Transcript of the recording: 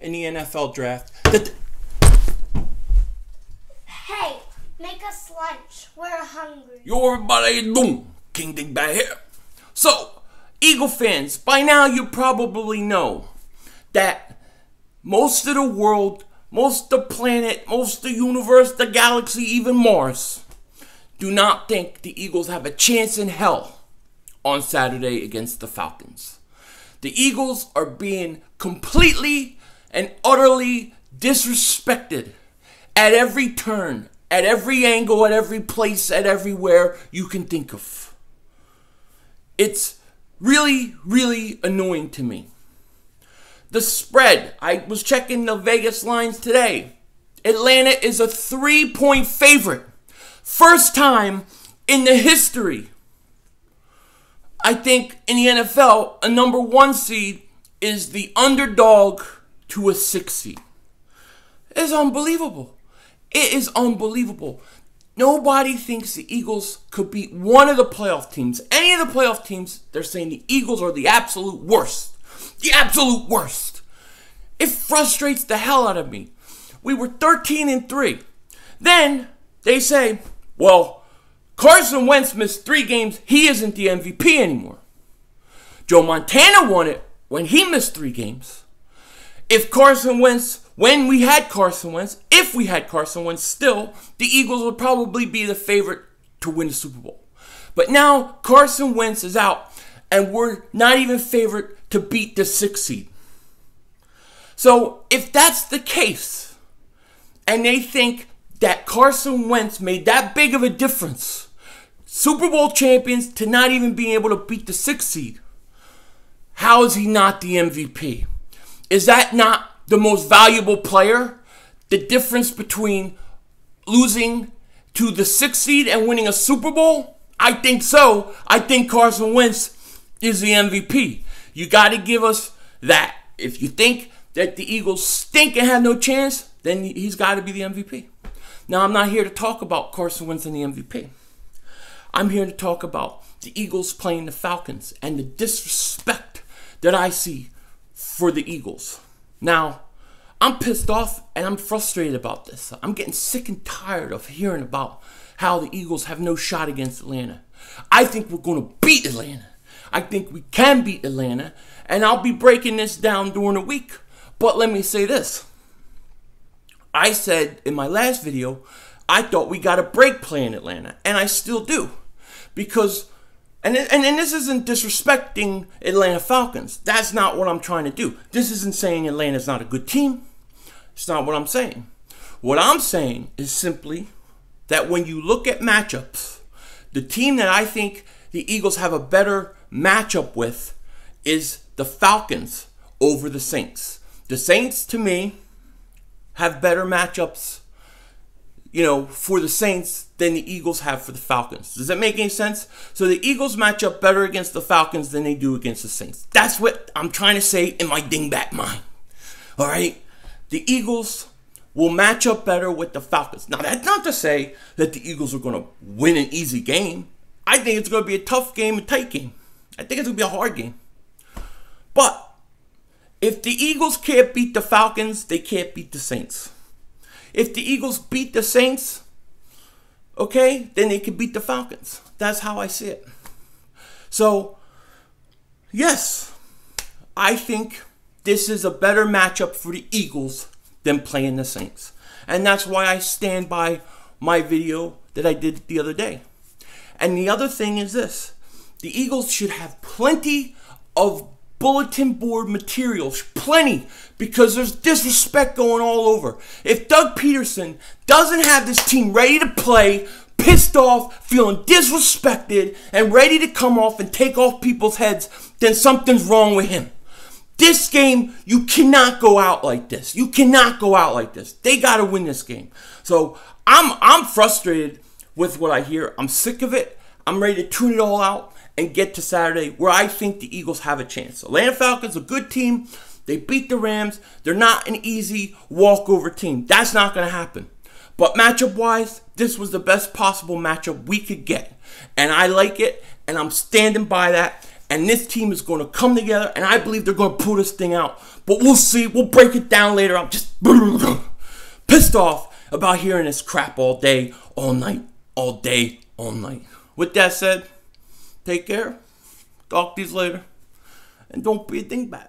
in the NFL draft. Hey, make us lunch. We're hungry. Yo, everybody, doing? King Dingbat here. So, Eagle fans, by now you probably know that most of the world, most of the planet, most of the universe, the galaxy, even Mars, do not think the Eagles have a chance in hell on Saturday against the Falcons. The Eagles are being completely and utterly disrespected at every turn, at every angle, at every place, at everywhere you can think of. It's really, really annoying to me. The spread, I was checking the Vegas lines today. Atlanta is a 3-point favorite. First time in the history, I think, in the NFL, a number 1 seed is the underdog to a 6 seed. It's unbelievable. It is unbelievable. Nobody thinks the Eagles could beat one of the playoff teams. Any of the playoff teams, they're saying the Eagles are the absolute worst. The absolute worst. It frustrates the hell out of me. We were 13-3. Then they say, well, Carson Wentz missed 3 games. He isn't the MVP anymore. Joe Montana won it when he missed 3 games. If we had Carson Wentz still, the Eagles would probably be the favorite to win the Super Bowl. But now Carson Wentz is out, and we're not even favored to beat the 6 seed. So if that's the case, and they think that Carson Wentz made that big of a difference, Super Bowl champions to not even being able to beat the 6 seed, how is he not the MVP? Is that not the most valuable player? The difference between losing to the 6 seed and winning a Super Bowl? I think so. I think Carson Wentz is the MVP. You got to give us that. If you think that the Eagles stink and have no chance, then he's got to be the MVP. Now, I'm not here to talk about Carson Wentz and the MVP. I'm here to talk about the Eagles playing the Falcons and the disrespect that I see for the Eagles. Now, I'm pissed off and I'm frustrated about this. I'm getting sick and tired of hearing about how the Eagles have no shot against Atlanta. I think we're going to beat Atlanta. I think we can beat Atlanta, and I'll be breaking this down during the week. But let me say this. I said in my last video, I thought we got a break playing Atlanta, and I still do. Because, and this isn't disrespecting Atlanta Falcons. That's not what I'm trying to do. This isn't saying Atlanta's not a good team. It's not what I'm saying. What I'm saying is simply that when you look at matchups, the team that I think the Eagles have a better matchup with is the Falcons over the Saints. The Saints, to me, have better matchups, for the Saints than the Eagles have for the Falcons. Does that make any sense? So the Eagles match up better against the Falcons than they do against the Saints. That's what I'm trying to say in my dingbat mind. All right? The Eagles will match up better with the Falcons. Now, that's not to say that the Eagles are going to win an easy game. I think it's going to be a tough game, a tight game. I think it's going to be a hard game. But if the Eagles can't beat the Falcons, they can't beat the Saints. If the Eagles beat the Saints, okay, then they can beat the Falcons. That's how I see it. So, yes, I think this is a better matchup for the Eagles than playing the Saints. And that's why I stand by my video that I did the other day. And the other thing is this. The Eagles should have plenty of bulletin board materials. Plenty. Because there's disrespect going all over. If Doug Peterson doesn't have this team ready to play, pissed off, feeling disrespected, and ready to come off and take off people's heads, then something's wrong with him. This game, you cannot go out like this. You cannot go out like this. They got to win this game. So I'm frustrated with what I hear. I'm sick of it. I'm ready to tune it all out and get to Saturday where I think the Eagles have a chance. Atlanta Falcons, a good team. They beat the Rams. They're not an easy walkover team. That's not going to happen. But matchup-wise, this was the best possible matchup we could get. And I like it, and I'm standing by that. And this team is going to come together, and I believe they're going to pull this thing out. But we'll see. We'll break it down later. I'm just pissed off about hearing this crap all day, all night, all day, all night. With that said, take care. Talk to you later. And don't be a dingbat.